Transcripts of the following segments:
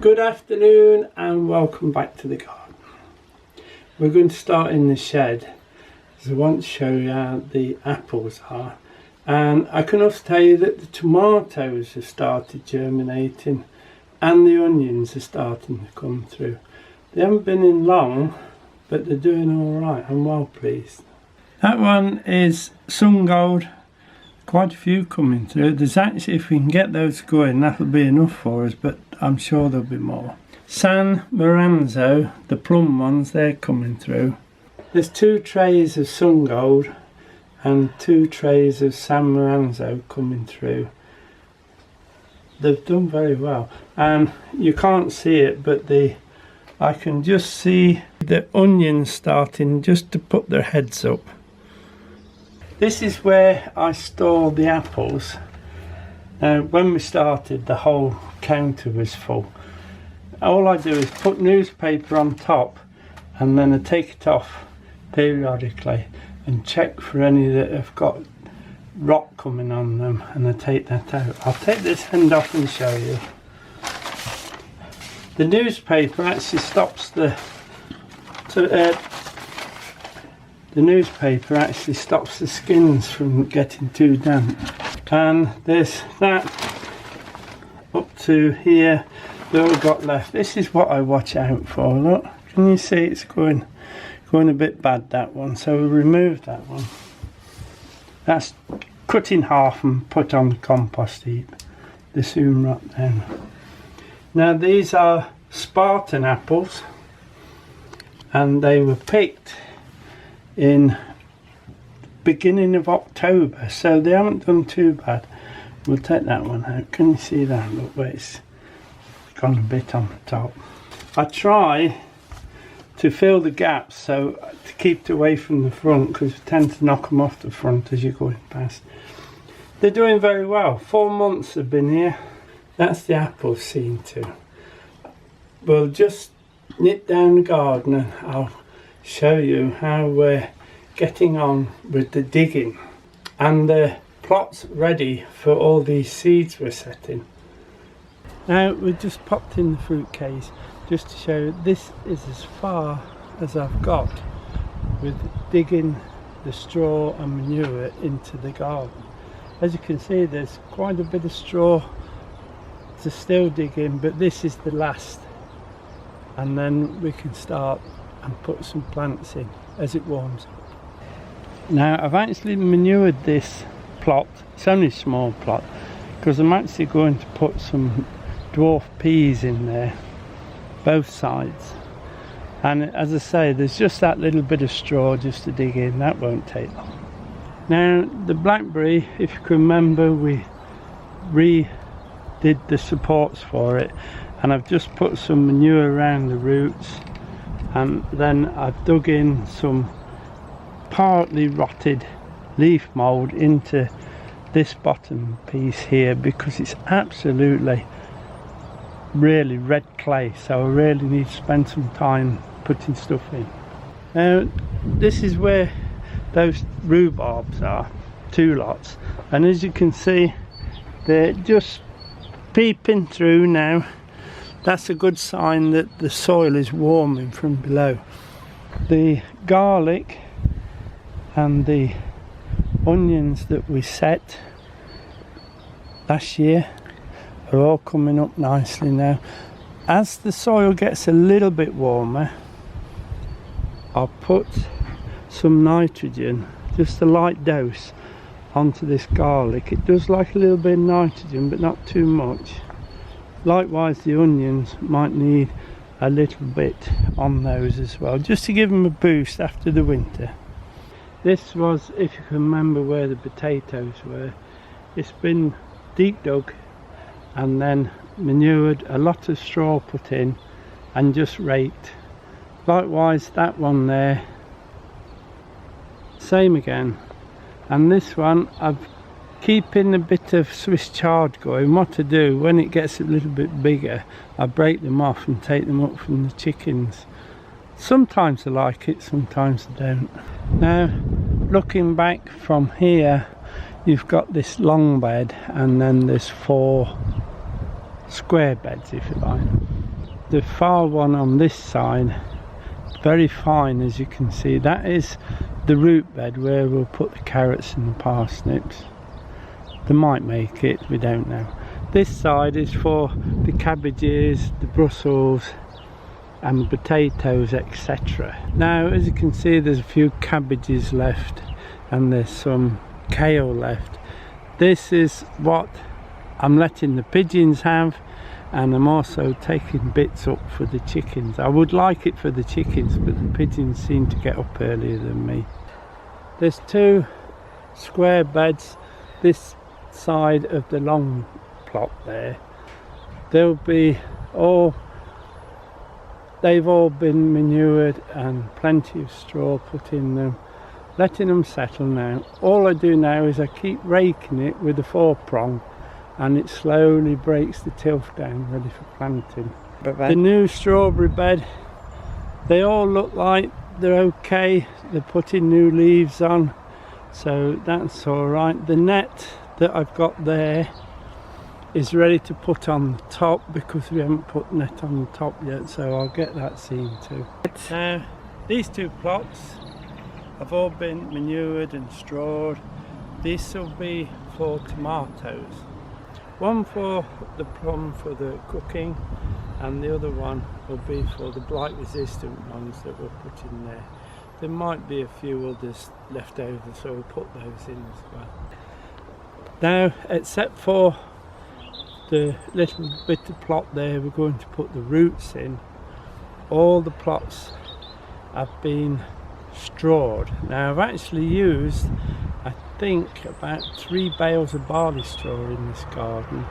Good afternoon and welcome back to the garden. We're going to start in the shed because I want to show you how the apples are, and I can also tell you that the tomatoes have started germinating and the onions are starting to come through. They haven't been in long, but they're doing alright. I'm well pleased. That one is sun gold. Quite a few coming through. There's actually, if we can get those going, that'll be enough for us, but I'm sure there'll be more. San Maranzo, the plum ones, they're coming through. There's 2 trays of sun gold and 2 trays of San Maranzo coming through. They've done very well, and you can't see it, but I can just see the onions starting just to put their heads up. This is where I store the apples. Now, when we started, the whole counter was full. All I do is put newspaper on top, and then I take it off periodically and check for any that have got rot coming on them, and I take that out. I'll take this end off and show you. The newspaper actually stops the newspaper actually stops the skins from getting too damp. And there's that up to here that we've got left. This is what I watch out for. Look, can you see it's going a bit bad, that one? So we remove that one. That's cut in half and put on the compost heap. They soon rot down. Now these are Spartan apples, and they were picked in beginning of October, so they haven't done too bad. We'll take that one out. Can you see that? Look where it's gone a bit on the top. I try to fill the gaps so to keep it away from the front, because we tend to knock them off the front as you're going past. They're doing very well. 4 months they've been here. That's the apples seen to. We'll just nip down the garden and I'll show you how we're getting on with the digging, and the plot's ready for all these seeds we're setting. Now we've just popped in the fruit case just to show you this is as far as I've got with digging the straw and manure into the garden. As you can see, there's quite a bit of straw to still dig in, but this is the last, and then we can start and put some plants in as it warms up. Now I've actually manured this plot. It's only a small plot because I'm actually going to put some dwarf peas in there, both sides, and as I say, there's just that little bit of straw just to dig in. That won't take long. Now the blackberry, if you can remember, we redid the supports for it, and I've just put some manure around the roots, and then I've dug in some partly rotted leaf mould into this bottom piece here, because it's absolutely really red clay, so I really need to spend some time putting stuff in. Now this is where those rhubarbs are, 2 lots, and as you can see, they're just peeping through now. That's a good sign that the soil is warming from below. The garlic and the onions that we set last year are all coming up nicely now. As the soil gets a little bit warmer, I'll put some nitrogen, just a light dose, onto this garlic. It does like a little bit of nitrogen, but not too much. Likewise, the onions might need a little bit on those as well, just to give them a boost after the winter. This was, if you can remember, where the potatoes were. It's been deep dug and then manured, a lot of straw put in, and just raked. Likewise, that one there, same again. And this one, I've keeping a bit of Swiss chard going. What to do when it gets a little bit bigger, I break them off and take them up from the chickens. Sometimes I like it, sometimes I don't. Now looking back from here, you've got this long bed and then there's 4 square beds, if you like. the far one on this side, very fine, as you can see. That is the root bed where we'll put the carrots and the parsnips. They might make it, we don't know. This side is for the cabbages, the Brussels and potatoes, etc. Now, as you can see, there's a few cabbages left and there's some kale left. This is what I'm letting the pigeons have, and I'm also taking bits up for the chickens. I would like it for the chickens, but the pigeons seem to get up earlier than me. There's two square beds this side of the long plot there. They'll be they've all been manured and plenty of straw put in them, letting them settle now. All I do now is I keep raking it with a 4-prong, and it slowly breaks the tilth down, ready for planting. The new strawberry bed, they all look like they're okay. They're putting new leaves on, so that's all right. The net that I've got there is ready to put on the top, because we haven't put net on the top yet, so I'll get that seen too. Now, these two plots have all been manured and strawed. This will be for tomatoes. One for the plum for the cooking, and the other one will be for the blight resistant ones that we'll put in there. There might be a few others left over, so we'll put those in as well. Now, except for the little bit of plot there we're going to put the roots in, all the plots have been strawed. Now, I've actually used, I think, about 3 bales of barley straw in this garden,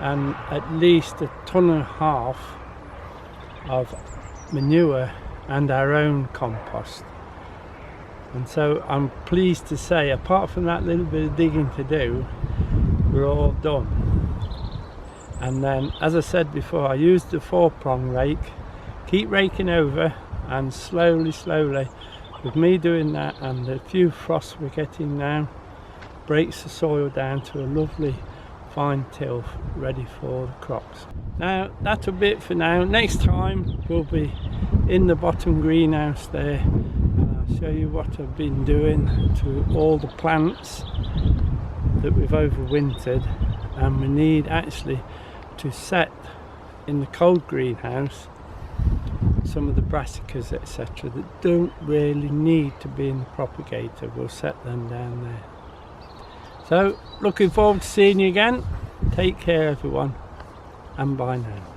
and at least 1.5 tons of manure and our own compost. And so I'm pleased to say, apart from that little bit of digging to do, we're all done. And then, as I said before, I used the 4-prong rake, keep raking over, and slowly, with me doing that and the few frosts we're getting now, breaks the soil down to a lovely fine tilth ready for the crops. Now, that'll be it for now. Next time we'll be in the bottom greenhouse there, and I'll show you what I've been doing to all the plants that we've overwintered, and we need actually to set in the cold greenhouse some of the brassicas, etc., that don't really need to be in the propagator. We'll set them down there. So, looking forward to seeing you again. Take care, everyone, and bye now.